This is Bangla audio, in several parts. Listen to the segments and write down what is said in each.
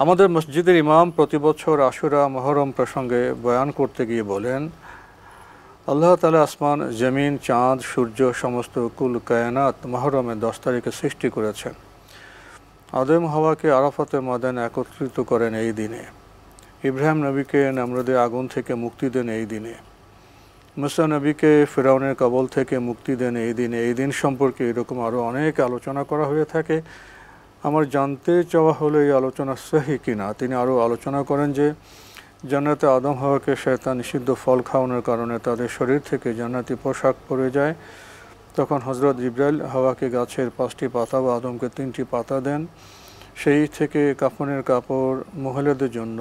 আমাদের মসজিদের ইমাম প্রতি বছর আশুরা মহরম প্রসঙ্গে বয়ান করতে গিয়ে বলেন, আল্লাহ তাআলা আসমান, জমিন, চাঁদ, সূর্য সমস্ত কুল কায়নাত মহরমের 10 তারিখে সৃষ্টি করেছেন। আদম হাওয়াকে আরাফাতের ময়দানে একত্রিত করেন এই দিনে। ইব্রাহিম নবীকে নমরুদের আগুন থেকে মুক্তি দেন এই দিনে। মুসা নবীকে ফিরআউনের কবল থেকে মুক্তি দেন এই দিনে। এই দিন সম্পর্কে এরকম আরও অনেক আলোচনা করা হয়ে থাকে। আমার জানতে চাওয়া হলো এই আলোচনা সহি কিনা। তিনি আরও আলোচনা করেন যে জান্নাতে আদম হাওয়াকে শয়তান নিষিদ্ধ ফল খাওয়ানোর কারণে তাদের শরীর থেকে জান্নাতি পোশাক পরে যায়। তখন হজরত জিবরাইল হাওয়াকে গাছের 5টি পাতা বা আদমকে 3টি পাতা দেন। সেই থেকে কাফনের কাপড় মহিলাদের জন্য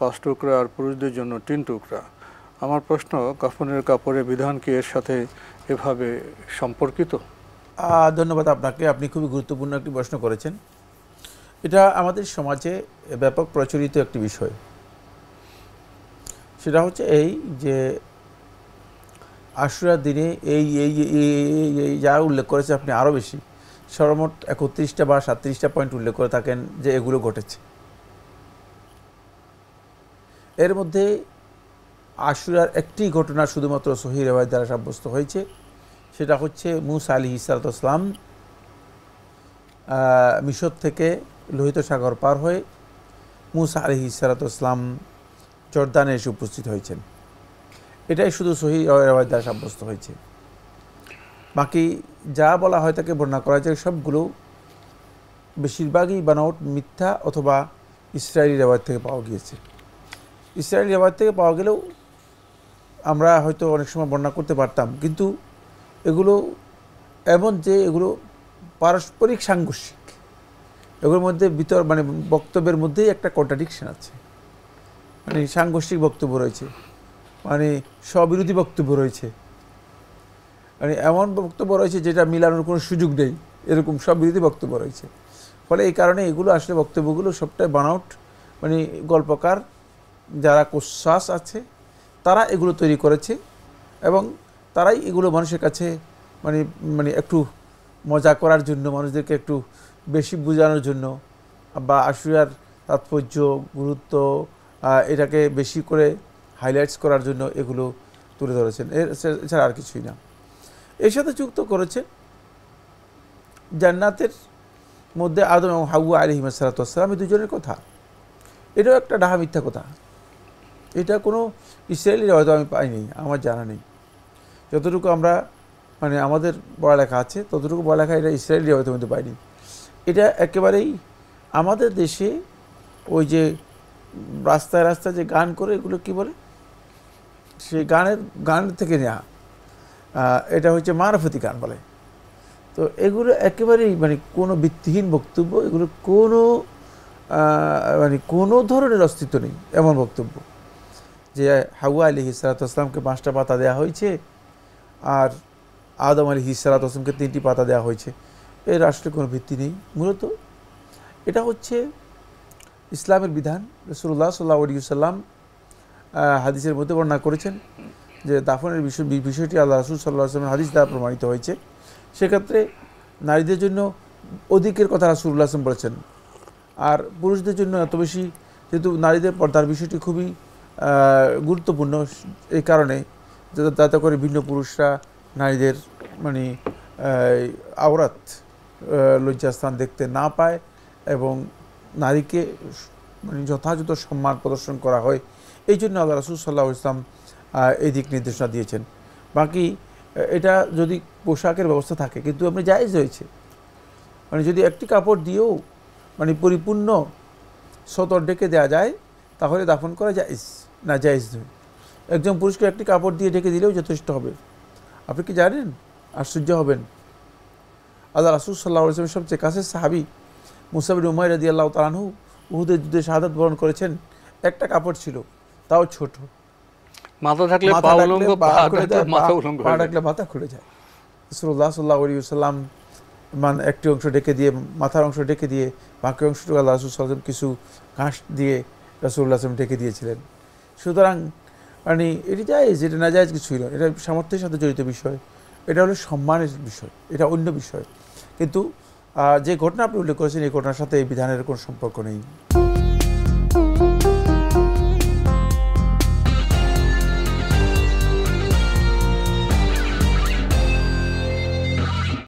5 টুকরা আর পুরুষদের জন্য 3 টুকরা। আমার প্রশ্ন, কাফনের কাপড়ের বিধান কি এর সাথে এভাবে সম্পর্কিত? ধন্যবাদ আপনাকে। আপনি খুবই গুরুত্বপূর্ণ একটি প্রশ্ন করেছেন। এটা আমাদের সমাজে ব্যাপক প্রচলিত একটি বিষয়। সেটা হচ্ছে এই যে আশুরার দিনে এই এই এই যা উল্লেখ করেছে আপনি আরও বেশি, সর্বমোট 31টা বা 37টা পয়েন্ট উল্লেখ করে থাকেন যে এগুলো ঘটেছে। এর মধ্যে আশুরার একটি ঘটনা শুধুমাত্র সহিহ রিওয়ায়াত দ্বারা সাব্যস্ত হয়েছে। সেটা হচ্ছে মূসা আলাইহিস সালাম মিশর থেকে লোহিত সাগর পার হয়ে মূসা আলাইহিস সালাম জর্দানে এসে উপস্থিত হয়েছেন। এটাই শুধু সহিহ রিওয়ায়াত দ্বারা সাব্যস্ত হয়েছে। বাকি যা বলা হয় তাকে বর্ণনা করা যায় সবগুলো বেশিরভাগই বানাওয়াট, মিথ্যা অথবা ইসরায়েলি রিওয়ায়াত থেকে পাওয়া গিয়েছে। ইসরায়েলি রিওয়ায়াত থেকে পাওয়া গেলেও আমরা হয়তো অনেক সময় বর্ণনা করতে পারতাম, কিন্তু এগুলো এমন যে এগুলো পারস্পরিক সাংঘর্ষিক। এগুলোর মধ্যে মানে বক্তব্যের মধ্যেই একটা কন্ট্রাডিকশন আছে, মানে সাংঘর্ষিক বক্তব্য রয়েছে, মানে স্ববিরোধী বক্তব্য রয়েছে, মানে এমন বক্তব্য রয়েছে যেটা মিলানোর কোনো সুযোগ নেই, এরকম স্ববিরোধী বক্তব্য রয়েছে। ফলে এই কারণে এগুলো আসলে বক্তব্যগুলো সবটাই বানাউট, মানে গল্পকার যারা কোশ্বাস আছে তারা এগুলো তৈরি করেছে এবং তারাই এগুলো মানুষের কাছে মানে মানে একটু মজা করার জন্য, মানুষদেরকে একটু বেশি বোঝানোর জন্য বা আশুরার তাৎপর্য, গুরুত্ব এটাকে বেশি করে হাইলাইটস করার জন্য এগুলো তুলে ধরেছেন। এছাড়া আর কিছুই না। এর সাথে যুক্ত করেছে জান্নাতের মধ্যে আদম এবং হাওয়া আলাইহিস সালাম এই দুজনের কথা। এটাও একটা ডাহা মিথ্যা কথা। এটা কোনো ইসরায়েলি রিওয়ায়াত আমি পাইনি, আমার জানা নেই। যতটুকু আমরা মানে আমাদের পড়ালেখা আছে ততটুকু পড়ালেখা এটা ইসরায়েলি রিওয়ায়াতের মধ্যে পাইনি। এটা একেবারেই আমাদের দেশে ওই যে রাস্তায় রাস্তায় যে গান করে এগুলো কি বলে, সেই গান থেকে নেওয়া, এটা হচ্ছে মারফতি গান বলে। তো এগুলো একেবারেই মানে কোনো ভিত্তিহীন বক্তব্য, এগুলো মানে কোনো ধরনের অস্তিত্ব নেই এমন বক্তব্য যে হাওয়া আলাইহিস সালামকে 5টা পাতা দেওয়া হয়েছে আর আদম আলাইহিস সালামকে 3টি পাতা দেওয়া হয়েছে, এর আসলে কোনো ভিত্তি নেই। মূলত এটা হচ্ছে ইসলামের বিধান। রাসূলুল্লাহ সাল্লাল্লাহু আলাইহি ওয়াসাল্লাম হাদিসের মধ্যে বর্ণনা করেছেন যে দাফনের বিষয়টি আল্লাহ রাসূল সাল্লাল্লাহু আলাইহি ওয়াসাল্লামের হাদিস দ্বারা প্রমাণিত হয়েছে। সেক্ষেত্রে নারীদের জন্য অধিকের কথা রাসূলুল্লাহ সাল্লাল্লাহু আলাইহি ওয়াসাল্লাম বলেছেন, আর পুরুষদের জন্য এত বেশি, যেহেতু নারীদের পর্দার বিষয়টি খুবই গুরুত্বপূর্ণ, এই কারণে যাতে করে ভিন্ন পুরুষরা নারীদের মানে আওরাত লজ্জাস্থান দেখতে না পায় এবং নারীকে মানে যথাযথ সম্মান প্রদর্শন করা হয়, এই জন্য আল্লাহ রাসূল সাল্লাল্লাহু আলাইহি ওয়াসাল্লাম এই দিক নির্দেশনা দিয়েছেন। বাকি এটা যদি পোশাকের ব্যবস্থা থাকে, কিন্তু আপনি জায়েজ রয়েছে, মানে যদি একটি কাপড় দিয়েও মানে পরিপূর্ণ সতর ডেকে দেওয়া যায় তাহলে দাফন করা জায়েজ, না জায়েজ নয়। একজন পুরুষকে একটি কাপড় দিয়ে ঢেকে দিলেও যথেষ্ট হবে। আপনি কি জানেন, আশ্চর্য হবেন, আল্লাহ রাসূল সাল্লাল্লাহু আলাইহি ওয়াসাল্লামের সবচেয়ে কাছের সাহাবী মুসআব ইবনে উমাইর রাদিয়াল্লাহু তাআলা আনহু উহুদের যুদ্ধে শাহাদাত বরণ করেছেন, একটা কাপড় ছিল, তাও ছোট, মাথা থাকলে পা উলঙ্গ, পা থাকলে মাথা খুলে যায়। রাসূলুল্লাহ সাল্লাল্লাহু আলাইহি ওয়াসাল্লাম মানে একটি অংশ ঢেকে দিয়ে, মাথার অংশ ঢেকে দিয়ে, বাকি অংশটুকু আল্লাহ রাসূল সাল্লাল্লাহু আলাইহি ওয়াসাল্লাম কিছু ঘাস দিয়ে রাসূলুল্লাহ সাল্লাল্লাহু আলাইহি ওয়াসাল্লাম ঢেকে দিয়েছিলেন। সুতরাং মানে এটি জায়েজ, এটা না জায়েজ কিছুই নয়, এটা সামর্থ্যের সাথে জড়িত বিষয়, এটা হলো সম্মানের বিষয়, এটা অন্য বিষয়। কিন্তু যে ঘটনা আপনি উল্লেখ করেছেন এই ঘটনার সাথে এই বিধানের কোনো সম্পর্ক নেই। রহমতুল্লাহ।